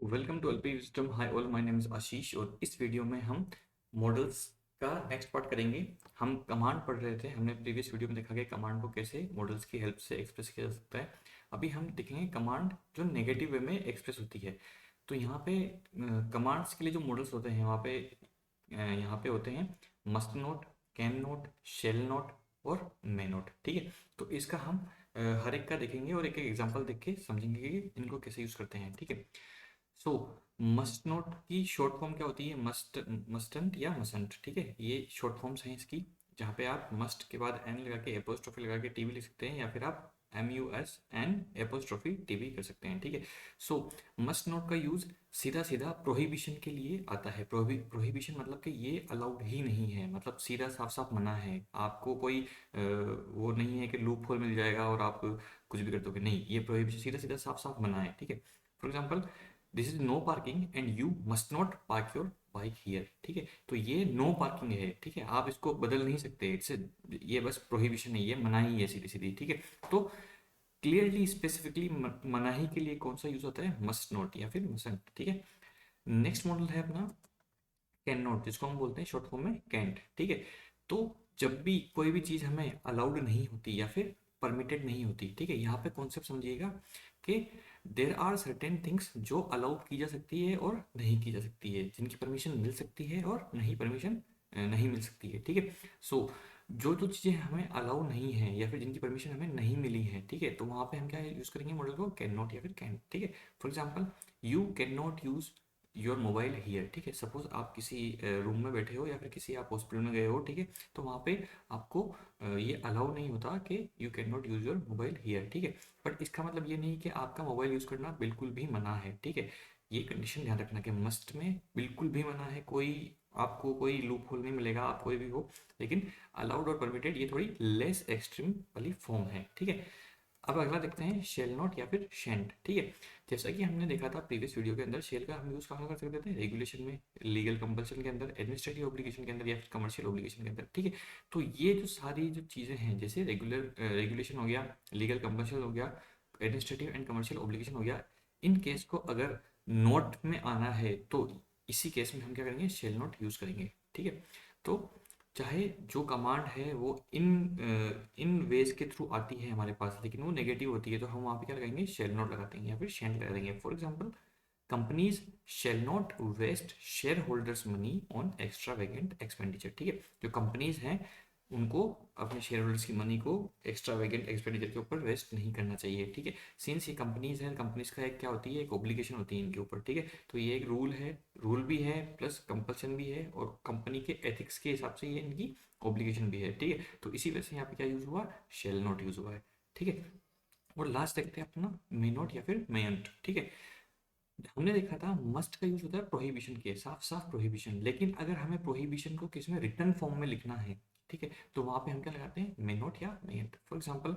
Welcome to LP wisdom. Hi all, my name is Ashish और इस video में हम मॉडल्स का नेक्स्ट पार्ट करेंगे। हम कमांड पढ़ रहे थे, हमने प्रीवियस वीडियो में देखा कि कमांड को कैसे मॉडल्स की हेल्प से एक्सप्रेस किया जा सकता है। अभी हम देखेंगे कमांड जो नेगेटिव वे में एक्सप्रेस होती है। तो यहाँ पे कमांड्स के लिए जो मॉडल्स होते हैं यहाँ पे होते हैं must not, can not, shall not और मे नोट। ठीक है, तो इसका हम हर एक का देखेंगे और एक एक एग्जांपल देख के समझेंगे कि इनको कैसे यूज करते हैं। ठीक है, सो मस्ट नोट की शॉर्ट फॉर्म क्या होती है? मस्टंट या मसंट। ठीक है, ये शॉर्ट फॉर्म्स हैं इसकी, जहाँ पे आप मस्ट के बाद एन लगा के एपोस्ट्रोफी लगा के टीवी लिख सकते हैं, या फिर आप MUS एन एपोस्ट्रोफी टीवी कर सकते हैं। ठीक है, सो मस्ट नोट का यूज सीधा सीधा प्रोहिबिशन के लिए आता है। प्रोहिबिशन मतलब कि ये अलाउड ही नहीं है, मतलब सीधा साफ साफ मना है। आपको कोई वो नहीं है कि लूप होल मिल जाएगा और आप कुछ भी कर दोगे, नहीं, ये प्रोहिबिशन सीधा सीधा साफ साफ मना है। ठीक है, for example this is no parking and you must not park your bike here. ठीक है, तो ये नो पार्किंग है। ठीक है, आप इसको बदल नहीं सकते, इट्स ये बस प्रोहिबिशन है, ये मनाही है सीधी सीधी। ठीक है, तो क्लियरली स्पेसिफिकली मनाही के लिए कौन सा यूज होता है? मस्ट नॉट या फिर मसंट। ठीक है, नेक्स्ट मॉडल है अपना कैन नॉट, जिसको हम बोलते हैं शॉर्ट फॉर्म में कैंट। ठीक है, तो जब भी कोई भी चीज़ हमें अलाउड नहीं होती या फिर परमिटेड नहीं होती, ठीक है, यहाँ पे कॉन्सेप्ट समझिएगा कि देर आर सर्टेन थिंग्स जो अलाउड की जा सकती है और नहीं की जा सकती है, जिनकी परमिशन मिल सकती है और नहीं परमिशन नहीं मिल सकती है। ठीक है, सो जो जो चीज़ें हमें अलाउ नहीं है या फिर जिनकी परमिशन हमें नहीं मिली है, ठीक है, तो वहाँ पे हम क्या यूज़ करेंगे मॉडल को? कैन नॉट या फिर कैन। ठीक है, for example you can not use your mobile here. ठीक है, सपोज आप किसी रूम में बैठे हो या फिर किसी आप हॉस्पिटल में गए हो, ठीक है, तो वहाँ पे आपको ये अलाउ नहीं होता कि you can not use your mobile here. ठीक है, बट इसका मतलब ये नहीं कि आपका मोबाइल यूज़ करना बिल्कुल भी मना है। ठीक है, ये कंडीशन ध्यान रखना कि मस्ट में बिल्कुल भी मना है, कोई आपको कोई लूप होल नहीं मिलेगा, आप कोई भी हो, लेकिन अलाउड और परमिटेड ये थोड़ी लेस एक्सट्रीम वाली फॉर्म है। ठीक है, अब अगला देखते हैं शेल नॉट या फिर शेंट। ठीक है, जैसा कि हमने देखा था प्रीवियस वीडियो के अंदर, शेल का हम यूज़ कहाँ कर सकते थे? रेगुलेशन में, लीगल कंपल्सन के अंदर, एडमिनिस्ट्रेटिव ऑब्लिगेशन के अंदर या फिर कमर्शियल ऑब्लिगेशन के अंदर। ठीक है, तो ये जो सारी जो चीज़ें हैं, जैसे रेगुलेशन हो गया, लीगल कंपल्सन हो गया, एडमिनिस्ट्रेटिव एंड कमर्शियल ऑब्लिगेशन हो गया, इन केस को अगर नोट में आना है तो इसी केस में हम क्या करेंगे? शेल नोट यूज़ करेंगे। ठीक है, तो चाहे जो कमांड है वो इन वेज के थ्रू आती है हमारे पास, लेकिन वो नेगेटिव होती है, तो हम वहाँ पे क्या लगाएंगे? शेल नॉट लगाते हैं या फिर शेंट लगा देंगे। For example companies shall not waste share holders money on extravagant expenditure. ठीक है, जो कंपनीज हैं उनको अपने शेयर होल्डर्स की मनी को एक्स्ट्रा वेगेंट एक्सपेंडिचर के ऊपर वेस्ट नहीं करना चाहिए। ठीक है, सिंस ये कंपनीज हैं, कंपनीज का एक क्या होती है? एक ऑब्लिगेशन होती है इनके ऊपर। ठीक है, तो ये एक रूल है, रूल भी है प्लस कंपल्सन भी है, और कंपनी के एथिक्स के हिसाब से ये इनकी ऑब्लिगेशन भी है। ठीक है, तो इसी वजह से यहाँ पे क्या यूज़ हुआ? शेल नॉट यूज़ हुआ है। ठीक है, और लास्ट देखते हैं अपना मे नॉट या फिर मेयंट। ठीक है, हमने देखा था मस्ट का यूज होता है प्रोहिबिशन के, साफ साफ प्रोहिबिशन, लेकिन अगर हमें प्रोहिबिशन को किसी में रिटर्न फॉर्म में लिखना है, ठीक है, तो वहां पे हम क्या लगाते हैं? मे नॉट या मेयंट। फॉर एग्जांपल,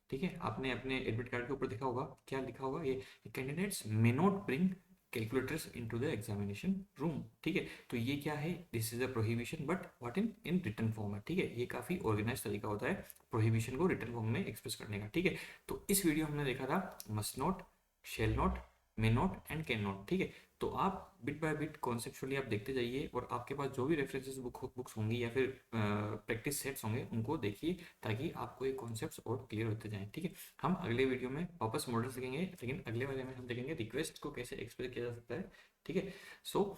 ठीक है, आपने अपने एडमिट कार्ड के ऊपर देखा होगा, क्या लिखा होगा? ये candidates may not bring calculators into the examination room. ठीक है, तो ये क्या है? This is a prohibition, but what in return form है। ठीक है, ये काफी ऑर्गेनाइज तरीका होता है प्रोहिबिशन को रिटर्न फॉर्म में एक्सप्रेस करने का। ठीक है, तो इस वीडियो हमने देखा था must not, shall not, may not and can not. ठीक है, तो आप बिट बाय बिट कॉन्सेप्चुअली आप देखते जाइए, और आपके पास जो भी रेफरेंसेस बुक्स होंगी या फिर प्रैक्टिस सेट्स होंगे उनको देखिए, ताकि आपको ये कॉन्सेप्ट्स और क्लियर होते जाएं। ठीक है, हम अगले वीडियो में वापस मॉडल सीखेंगे, लेकिन अगले वाले में हम देखेंगे रिक्वेस्ट को कैसे एक्सप्रेस किया जा सकता है। ठीक है, सो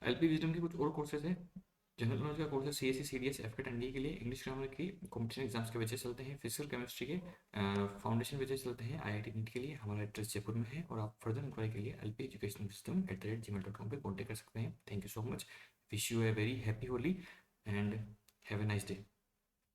एलपी विजडम के कुछ और कोर्सेज हैं। जनरल नॉलेज का कोर्स है CSE CDS FCAT NDA के लिए, इंग्लिश ग्रामर की कॉम्पिटिशन एग्जाम्स के बैचेस चलते हैं, फिजिकल केमिस्ट्री के फाउंडेशन बैचेस चलते हैं IIT नीट के लिए। हमारा एड्रेस जयपुर में है, और आप फर्दर इंक्वायरी के लिए lpeducationalsystem@gmail.com पे कॉन्टेक्ट कर सकते हैं। Thank you so much, wish U a very happy Holi and have a nice day.